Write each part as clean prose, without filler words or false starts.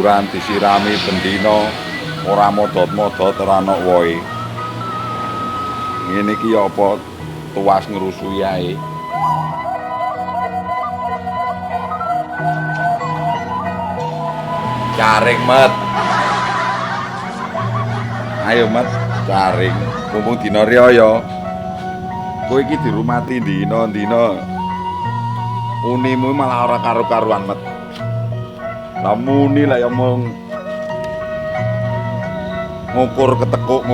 kluyuran disirami bendina ora modot-modot ora ana wohe. Ngene iki ya apa tuas ngrusui ae. Jaring, Met. Ayo, Met, jaring. Mumpung dina riyaya. Kowe iki dirumati dina-dina. Unimu malah ora karo-karuan, Met. Lah muni lah ya mung ngukur ketekuk.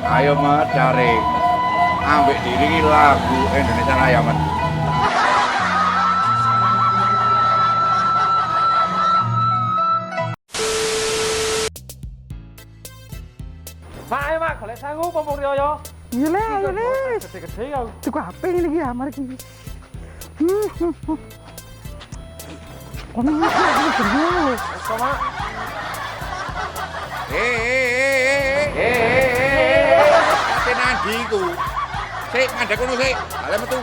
Ayo, Met, jaring. Ambek diringi lagu Indonesia Raya, Met. Mak, ayo mak, golek sangu pompong riyaya. Iya le. Gede-gede kau. Tuku HP ini lagi ya, mari iki. Kono iki gendul. Iso mak. Kate nandi iku. Sik mandek kono sik. Bale metu.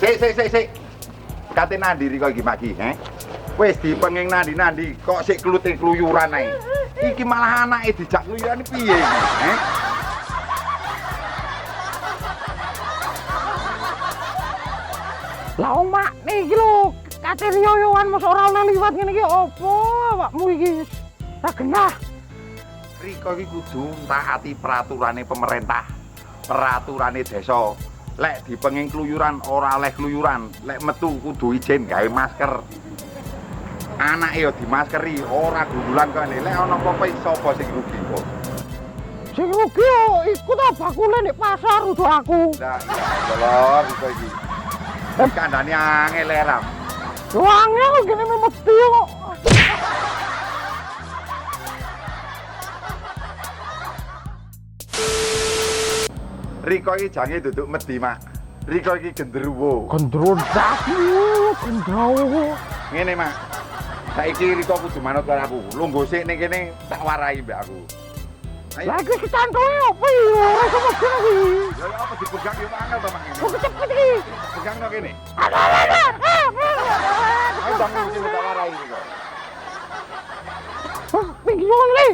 Sik. Kate nandi riko iki maki, Wis dipenging nandi-nandi kok sik kluyuran ae. Iki malah anake dijak kluyuran piye, Lah omak niki lho, kate riyoyoan mos ora ana liwat ngene iki opo awakmu iki? Ra genah. Riko iki kudu taati peraturane pemerintah, peraturane desa. Lek dipenging kluyuran ora oleh kluyuran, lek metu kudu izin gawe masker. Anake yo dimaskeri, ora gundulan kene. Lek ana apa-apa sapa sing rugi kok? Sing rugi yo iku ta bakule nek pasar udo aku. Lah iya lho Riko iki. Kandhane angel eram. Angel gene mesti kok. Riko iki jange duduk medi, Mak. Riko iki gendruwo. Gendro gendro. Ngene, Mak. Saiki Riko kudu manut karo aku. Lungguh sik ning kene tak warai mbak aku. Ayo. Lah iki kecantoke opo iki? Ora iso mesti iki. Ya apa dipegang yo angel to, Mak. Kok cepet iki? Pegang no kene. Ayo Ayo jangan sing tak warai Riko. Pinggir le.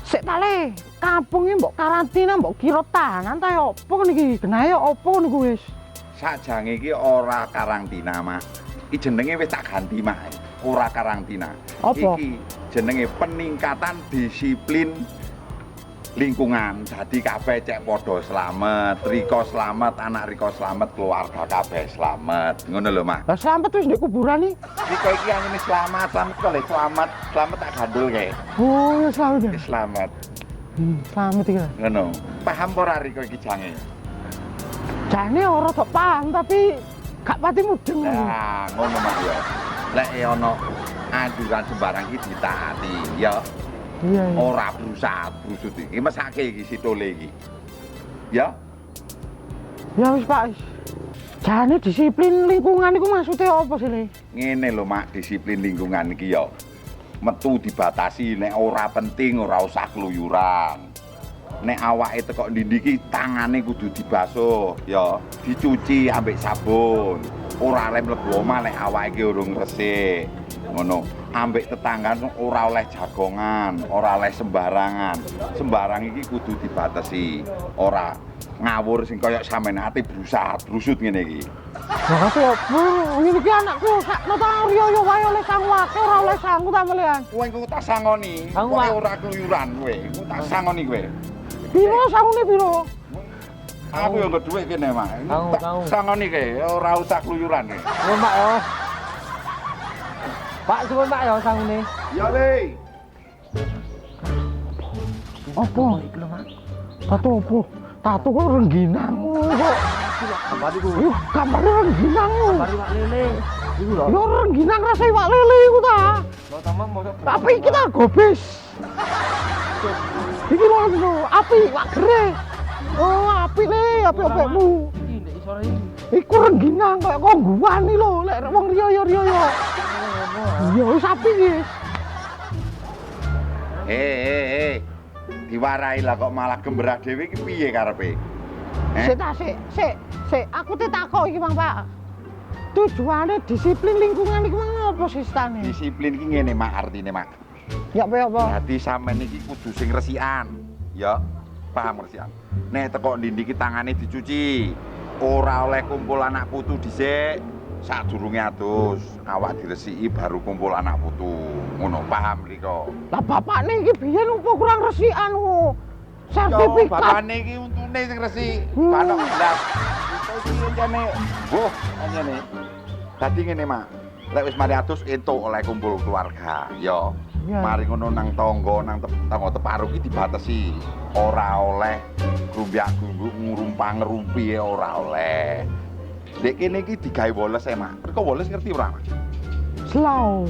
Sik tale, kampunge mbok karantina mbok kira tahanan ta yo opo niki? Genahe yo opo niku wis? Sajange iki ora karantina, Mak. Iki jenenge wis tak ganti, Mak. Ora karantina. Apa? Iki jenenge peningkatan disiplin lingkungan. Dadi kabeh cek padha slamet, Riko slamet, anak Riko slamet, keluarga kabeh slamet. Ngono lho, Mak. Lah selamat wis ndek kuburan iki. Riko iki angene selamat kok le selamat tak gandul kae. Oh, ya selamat ya. Selamat. Selamat iki. Ngono. Paham ora Riko iki jange? Jane ora tok paham tapi gak pati mudeng. Nah, ngono Mak ya. Lek ana anjuran sembarang iki ditaati, ya. Iya. Ora brusut iki mesake iki sitole iki. Ya. Ya wis Pak. Jane disiplin lingkungan iku maksudnya apa sih, Le? Ngene lho Mak, disiplin lingkungan iki ya. Metu dibatasi nek ora penting ora usah kluyuran. Nek awake teko ndi iki tangane kudu dibasuh ya, dicuci ambek sabun. Ora oleh mlebu omah nek awake iki urung resik. Ngono. Ambek tetangga ora oleh jagongan, ora oleh sembarangan. Sembarang iki kudu dibatasi. Ora ngawur sing kaya sampeyan ate brusut ngene iki. Lah kate opo? Ngene iki anakku sakno ta riyo wae oleh sangu ake ora oleh sangu ta melian. Kowe engko tak sangoni. Sangu, Kowe Pak. ora kluyuran kowe. Engko tak sangoni kowe. Piro sangune piro? Aku yo nggo dhuwit kene, Mak. Tak sangoni kowe, ora usah kluyuran kowe. Nuwun Pak yo. Pak suwun Pak yo sangune. Ya, Le. Opo? Tato opo? Tato kok rengginang kok. Gambar iku. Yo, gambar rengginang. Gambar iwak lele. Iku lho. Yo rengginang rasa iwak lele iku ta. Lo tamang mosok. Tapi iki ta gobes. Iki lho api iwak gere. Oh, api le, api opekmu. Iki ndek isore iki. Iku rengginang kaya kongguan iki lho, lek wong riyo. Iya wis api iki. Hei. diwarai lah kok malah gembrah dhewe iki piye karepe? Sik, aku takok iki Mang Pak. Tujuane disiplin lingkungan iki ngopo sistane? Disiplin iki ngene Mak artine Mak. Ya apa? Dadi sampean iki kudu sing resikan, ya. Paham resikan. Nek teko ndi iki tangane dicuci. Ora oleh kumpul anak putu dhisik. Sadurunge adus, awak diresiki baru kumpul anak putu. Ngono, paham riko? Lah bapakne iki biyen opo kurang resikan ku? Yo, Sertifikat. bapakne iki untune sing resik. Panok blas. Itu iki jane. Boh, anjene. Dadi ngene, Mak. Lek wis mari adus entuk oleh kumpul keluarga. Yo. Ya. Mari ngono nang tangga, nang tangga teparuh iki dibatesi. Ora oleh grumbyak-grumbyuk ngurumpang ngerumpi ora oleh. Dek kene iki digawe woles e, Mak. Riko woles ngerti ora, Mak? Slow.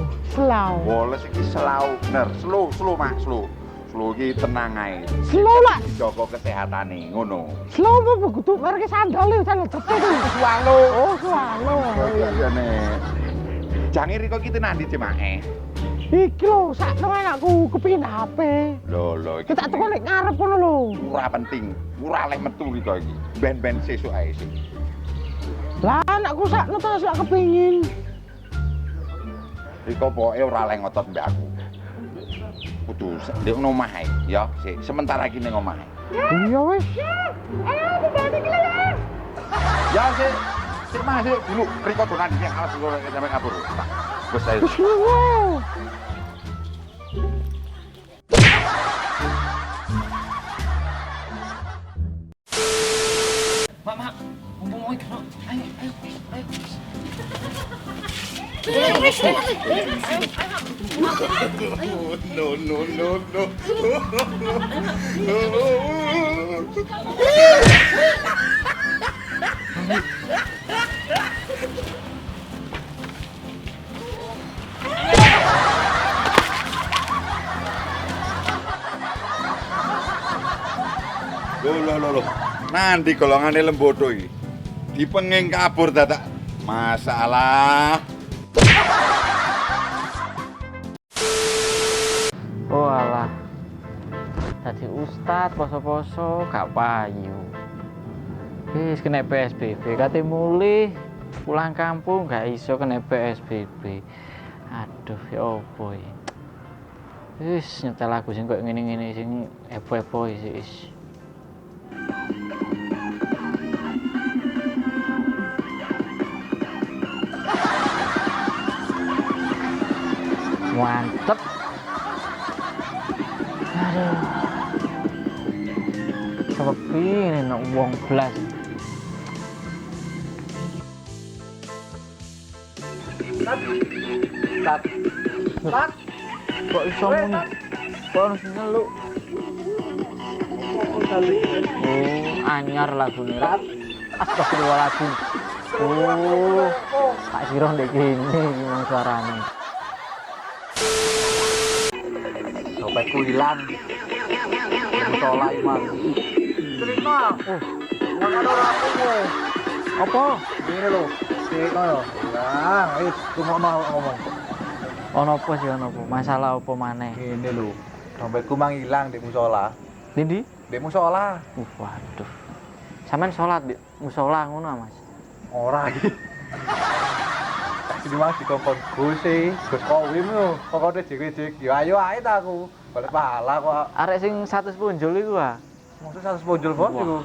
Woles iki selau, bener. Slow, Mak, slow. Slow iki tenang ae. Slow lah. Dijaga kesehatane, ngono. Slow apa kudu merek sandal sandal cepet iki. Swalo. Oh, swalo. Jane. Jange riko iki tenan ndi, Mak? Iki lho, sakno anakku kepengin HP. Lho, iki. Kita teko nek ngarep ngono lho. Ora penting. Ora oleh metu riko iki. Ben-ben sesuk ae sih. Lah anakku sakno ta sak kepengin. Riko pokoke ora oleh ngotot mbek aku. Kudu ndek omah ae, ya. Sik, sementara iki ning omah ae. Iya wis. Ayo kembali ke ya. Ya, sik. Sik Mas, sik dulu. Riko donan iki alas dulu sampe kabur. Wis ae. Wis lho. Mak, mumpung mau ikut. Ayo. Loh. Nanti golongane lembodo iki. Dipenging kabur dadak. Masalah. Oh alah. Dadi ustad poso-poso gak payu. Wis kena PSBB kate mulih pulang kampung gak iso kena PSBB. Aduh ya opo iki. Wis nyetel lagu sing koyo ngene-ngene sing epo-epo iki wis. Mantep. Aduh. Sepi ini nak wong blas. Tat. Kok iso muni? Kok ono sinyal lu? Oh, anyar lagune. Astagfirullahaladzim. Oh, tak kira ndek kene gimana suarane. Dompetku hilang. Musola iman. Terima. Oh, ngono ora aku. Apa? Ngene lho. Cek koyo. Lah, wis rumono ngomong. Ono apa sih ono apa? Masalah apa maneh? Ngene lho. Dompetku mang ilang di musola. Ndi? Di musola. Waduh. Sampeyan salat di musola ngono, Mas? Ora iki. Tak sini mang dikongkon Gus Kowim lho. Pokoke jek-jek. Ya ayo ae ta aku. Balik pahala kok. Arek sing 100 punjul iku ah. Maksud 100 ponjol bos Wah. iku.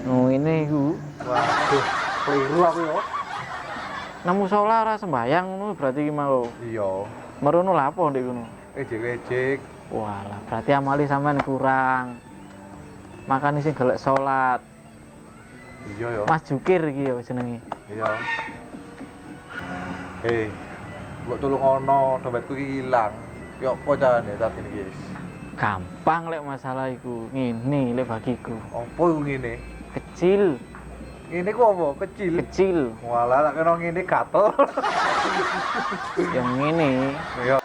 Oh, ini iku. Waduh, keliru aku yo. Nang musola ora sembayang ngono berarti iki mau. Iya. Merono lha apa ndek kono? Ejek-ejek. Walah, berarti amali sampean kurang. Makane sing gelek salat. Iya yo. Mas Jukir iki ya jenenge. Iya. Hei, mbok tulung ono, dompetku iki ilang. Yo apa carane tapi iki guys. Gampang lek masalah iku. Ngene lek bagiku. Apa iku ngene? Kecil, Ngene ku apa? Kecil. kecil. Walah, tak kena ngene gatel. Yang ngene. Iya.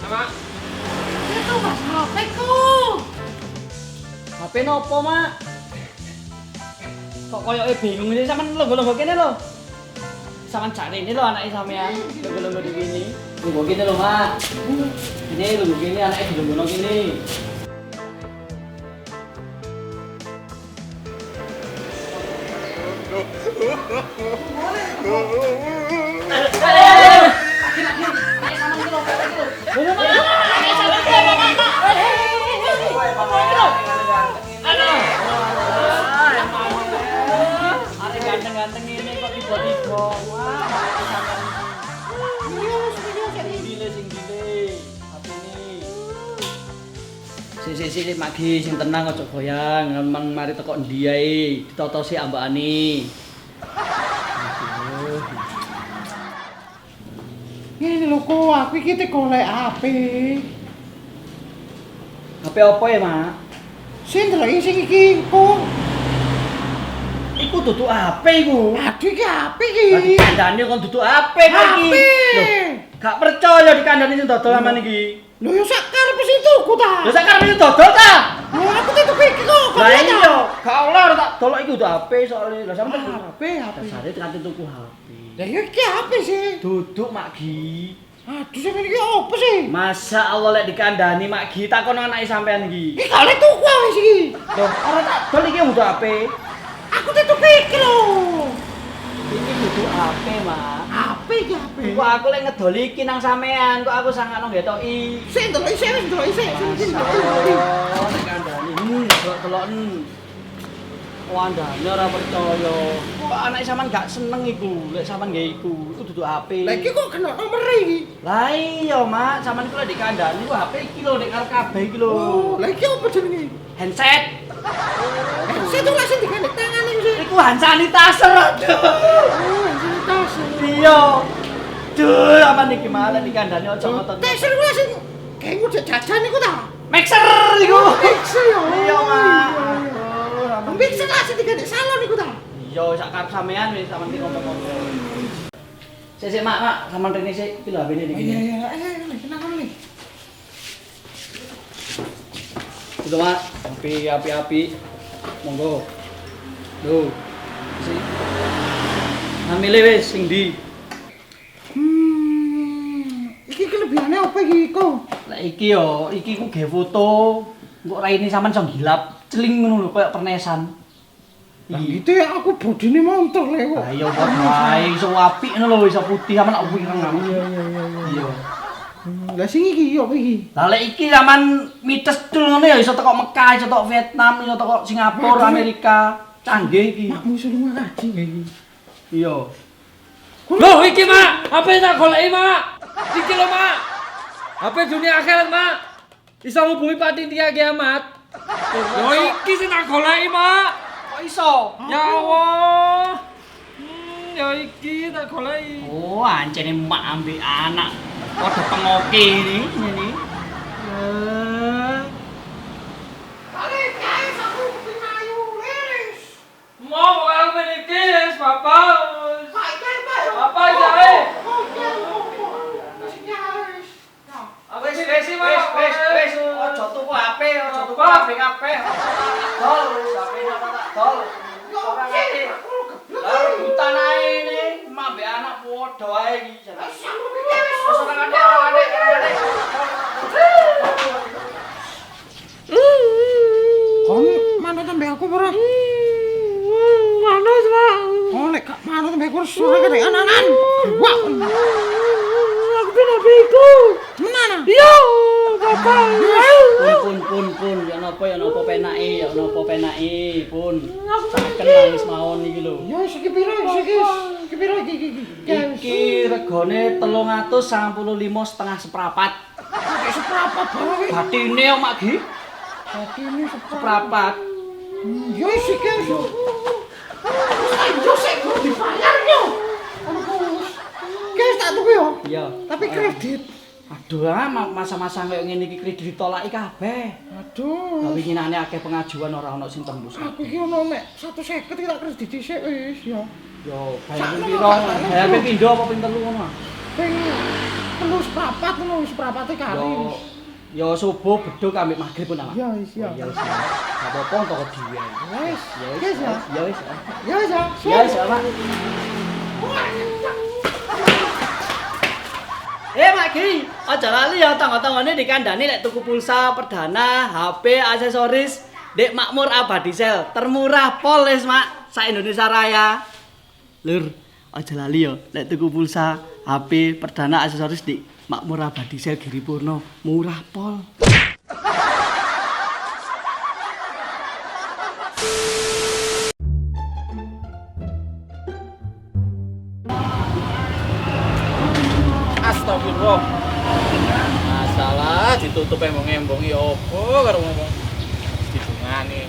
Mak. Itu Mas HP-ku. HP nopo, Mak? Kok koyoke bingung sih sampean longgo-longgo kene lho. Sampean cari ini lho anake sampean. Longgo-longgo di kene. Longgo kene lho, Mak. Ini longgo kene anake dilonggono kene. Ganteng-ganteng ini kok tiba-tiba. Wah, sing dile. Hati ini. Si magi sing tenang aja goyang. Memang mari teko endi ae. Ditata sik ambakane. Ngene lho kok aku iki te golek HP. HP apa ya, Mak? Sing ndeloki sing iki kok. Iku dudu HP iku. Aduh iki HP iki. Lah dikandani kon dudu HP kok iki. Lho, gak percaya dikandani sing dodol aman iki. Lho yo sak karepe sing tuku ta. Lho sak karep dodol ta? Lho aku te tuku iki kok. Lah iya, gak oleh tak dolok iki dudu HP soalnya. Lah sampe HP. dasare tekan tuku HP. Lah yo iki HP sih. Duduk Mak Gi. Aduh sampeyan iki opo sih? Masa Allah lek dikandani Mak Gi takon anake sampean iki. Iki gak oleh tuku wis iki. Lho, ora tak dol iki dudu HP. Aku te tuku iki lho. Iki dudu HP, Mak. HP iki HP. Kok aku lek ngedoli iki nang sampean, kok aku sangakno ngetoki. Sing ndeloki sik wis ndeloki sik. Sing Masa Allah lek kandani. Delok-deloken. Wandane ora percaya. Kok anake sampean gak seneng iku, lek sampean nggae iku. Iku dudu HP. Lah iki kok kena nomor iki. Lah iya, Mak, sampean iku lek dikandani ku HP iki lho nek arep kabeh iki lho. Oh, lah iki opo jenenge? Handset. Saya tuh langsung digandeng tangan iki sih. Iku hand sanitizer. Aduh. Oh, sanitizer. Iya. Duh, aman iki malah dikandani aja ngotot. Taser ku langsung kayak ngujak jajan iku ta. Mixer iku. Mixer ya. Iya, Mak. Mixer langsung digandeng salon iku ta. Iya, sak karep sampean wis sampean iki ngomong-ngomong. Sik, Mak, sampean rene sik iki lho HP-ne iki. Iya, tenang kan nih. Itu Mak, api-api. Monggo. Duh. Sik. Hamile wis sing ndi? Iki kelebihane apa iki kok? Lah iki yo, iki ku gawe foto. Engko raine sampean iso gilap, celing ngono lho koyo pernesan. Lah gitu ya aku bodine montor le kok. Lah iya kok wae iso apik ngono lho, iso putih sampean tak wireng. Iya. Lah sing iki apa iki? Lah lek iki sampean mites dul ngono ya iso teko Mekah, iso teko Vietnam, iso teko Singapura, Amerika. Canggih iki. Mak musuh lu ngaji iki. Iya. Loh, iki Mak, HP tak goleki Mak. Iki lho Mak. HP dunia akhirat Mak. Iso ngubungi panitia kiamat. Loh, iki sing tak goleki Mak. Kok iso? Ya Allah. Ya iki tak goleki. Oh, ancene mak ambek anak. Padha pengoke ini. Mau kalau menikis, Papa. Papa jae. Wis, Wis. Aja tuku HP, aja tuku HP kabeh. Dol, wis HP tak dol. Ora ngerti. Lah rebutan ae ini, mak ambek anak padha ae iki. Wis ora ngerti. Kon manut ambek aku ora? manus, Mak. Oh nek gak manut ambek aku suara gede anan. Wah. Aku ben HP-ku. Menan. Yo, Papa. Pun, ya napa penake, pun. Saken nangis mawon iki lho. Ya iki piro iki? Iki piro iki? Iki regane 395 setengah seprapat. Iki seprapat bae. Batine kok Mak Gi? Iki ini Seprapat. Ya iki kan. Ayo sik kok dibayar yo. Guys tak tuku yo. Iya. Tapi kredit. Aduh, masa-masa kayak ngene iki kredit ditolaki kabeh. Aduh. Lah winginane akeh pengajuan ora ono sing tembus. Aku iki ono mek 150 tak kredit dhisik wis ya. Yo, bayar piro? Bayar ping pindho apa ping telu ngono? Ping 3 anu seprapat ngono, seprapate kari. Yo subuh beduk ambek magrib pun awak. Ya wis ya. Ya wis. Gak apa-apa toko dhewe. Wis. Ya Wis wis. ya. Ya wis. Ya wis ya. Ya wis, Pak. Mak Ki, aja lali ya tangga-tanggane dikandani lek tuku pulsa perdana, HP, aksesoris Dek Makmur Abadi Sel, termurah polis Mak, sak Indonesia Raya. Lur, aja lali ya lek tuku pulsa, HP, perdana, aksesoris di Makmur Abadi Sel Giripurno, murah pol. Astagfirullah. Masalah ditutup embong-embong ya apa karo ngomong didungani.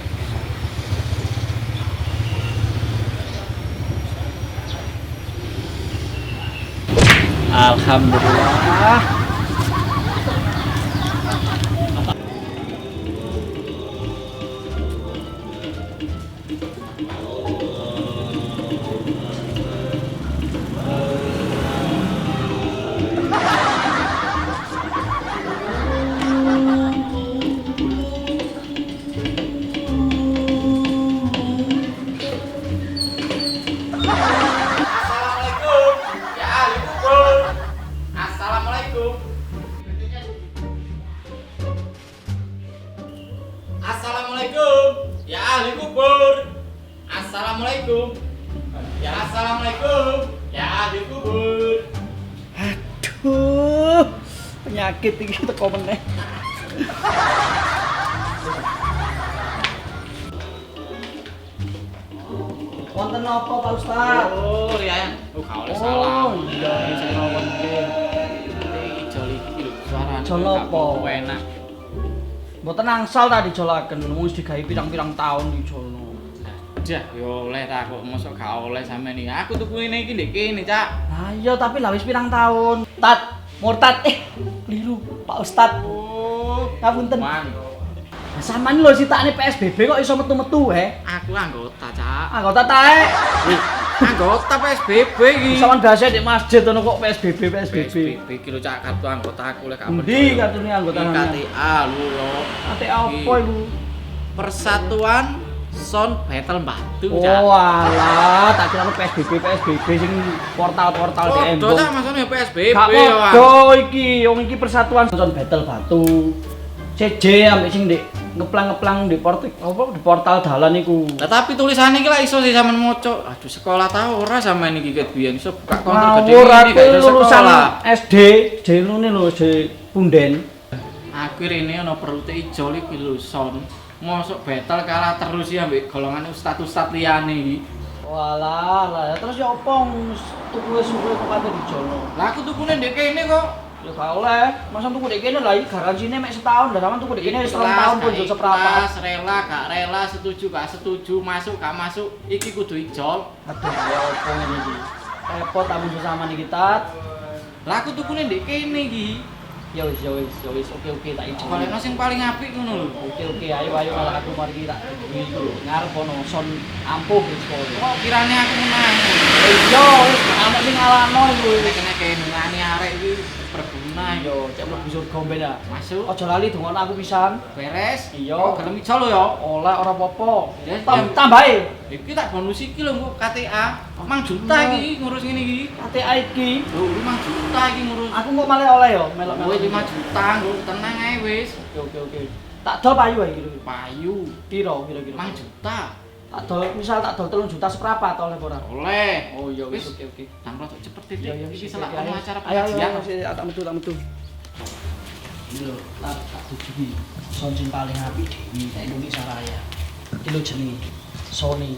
Alhamdulillah. Assalamualaikum ya ahli kubur. Assalamualaikum ya assalamualaikum ya ahli kubur. Aduh, penyakit iki teko meneh. Wonten apa Pak Ustaz? Oh Rian, gak oleh Oh, salam. iya, saya rawon iki. Ijol iki lho suarane Ijol gak apa? enak. Mboten angsal ta dijolaken, wis digawe pirang-pirang taun dijolno. Jah, yo oleh ta kok mosok gak oleh sampean iki. Aku tuku ngene iki ndek kene, Cak. Lah iya tapi lah wis pirang taun. Murtad keliru Pak Ustaz. Oh, Ngapunten. Man, Sampeyan lho sitakne PSBB kok iso metu-metu aku anggota, Cak. Anggota tae. Anggota PSBB iki. Sampeyan biasa di masjid ono kok PSBB. PSBB iki lho, Cak, kartu anggota aku lek gak Endi kartune anggota Iki sampeyan? KTA lho yo. Ate apa iku? Persatuan Sound Battle Batu, Cak. Oh alah, tak kira PSBB sing portal-portal di Podo embong. ta masane PSBB Gak yo. podo iki, wong iki persatuan Sound Battle Batu. CJ ambek sing ndek ngeplang-ngeplang di portal dalan iku. Lah tapi tulisannya iki lak iso sih sampean maca. Aduh sekolah ta ora sampean iki ket biyen iso buka konter gede Ngawur ini aku gak iso lulusan sekolah. SD, jenenge lho SD Punden. Aku rene ana perute ijol iki lho son. Mosok battle kalah terus ya ambek golongan ustad-ustad liyane iki. Walah, lah terus ya opo tuku suwe kok kate dijono. Lah aku tukune ndek kene kok. Ya gak oleh, masa tuku dek kene lah iki garansine mek setahun, dah sampean tuku dek kene wis 2 tahun pun yo seprapat. Rela gak rela, setuju gak setuju, masuk gak masuk, iki kudu ijol. Aduh, ya opo ngene iki. Repot tamu sesama nih kita. Lah aku tukune ndek kene iki. Ya wis, oke tak ijol. Golekno sing paling apik ngono lho. Oke, ayo malah aku mari tak iki lho. Ngarep ono son ampuh wis kok. Kok kirane aku menang. Iya, wis ana sing ngalahno iku. Nek kene kenungane arek iki berguna Yo, cek mlebu surga ben ya. masuk. Aja lali dongono aku pisan. Beres. Iya. Oh, gelem ijol lho ya. Oleh ora apa-apa. Ya, Tambahe. Iki tak bonus iki lho engko KTA. 5 juta iki ngurus ngene iki. KTA iki. Lho 5 juta iki ngurus. Aku kok malah oleh yo, melok-melok. Kowe 5 juta nggo tenang ae wis. Oke. Tak dol payu ae iki lho. Payu Piro kira-kira? 5 juta. Tak dol misal tak dol 3 juta seprapat oleh ora? Oleh. Oh iya Wis. oke. Dan rada cepet Dik. Iya, Iki sip, selak ayo. ono acara Ayo, pengajian. tak metu. Ini lho, tak tujuhi sound sing paling apik di Indonesia Raya. Iki lho jenenge Sony.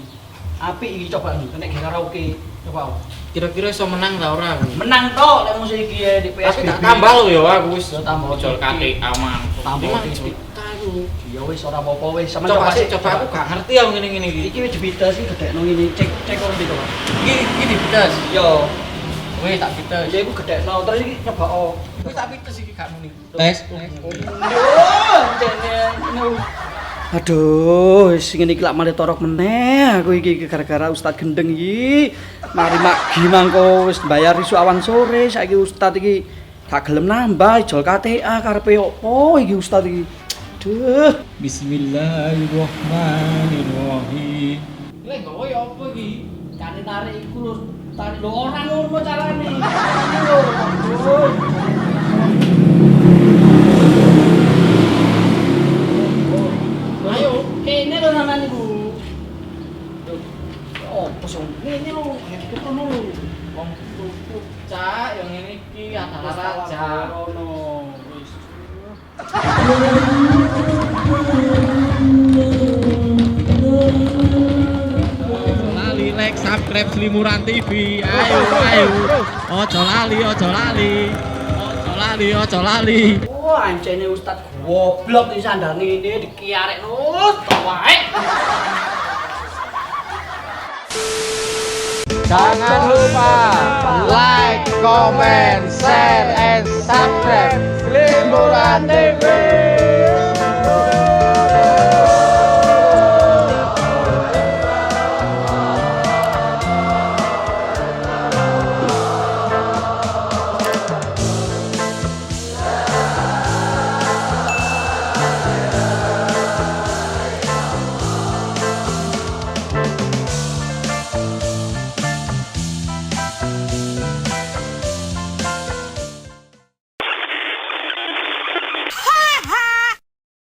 Apik iki coba lho, kena karaoke. Coba. Kira-kira iso menang ta ora aku? Menang tok lek musik iki di Tapi PSBB. tak tambah lho ya aku wis. Ya, tambah. Ijol KTA mang. Tambah 5 iki. juta iku. Ya wis ora apa-apa wis. Sama Coba sih, coba aku gak ngerti aku ngene-ngene iki. Iki wis beda sih gedekno ngene. Cek ora gitu, Pak. Iki dibetes. Yo, Wis tak betes. ya iku gedekno terus iki nyoba oh. Wis tak betes iki gak muni. Tes. Aduh, wis ngene iki lak malah torok meneh aku iki gara-gara Ustaz Gendeng iki. Mari magi mangko wis bayar isu awan sore saiki Ustaz iki gak gelem nambah jol KTA karepe opo iki Ustaz iki. Duh, Bismillahirrahmanirrahim. lek gawe opo iki? Kane tarik iku lho, tarik lho ora ngono carane. Ayo, kene lho sampean iku. Oh, kosong. Ngene lho, itu kono lho. Wong tuku cak yang ngene iki adalah raja. Wis. Lali like subscribe Slimuran TV. Ayo. Ojo lali. Wah, ancene Ustaz goblok iki sandane ini dikiarekno tok wae. Jangan lupa like, comment, share, and subscribe Slimuran TV.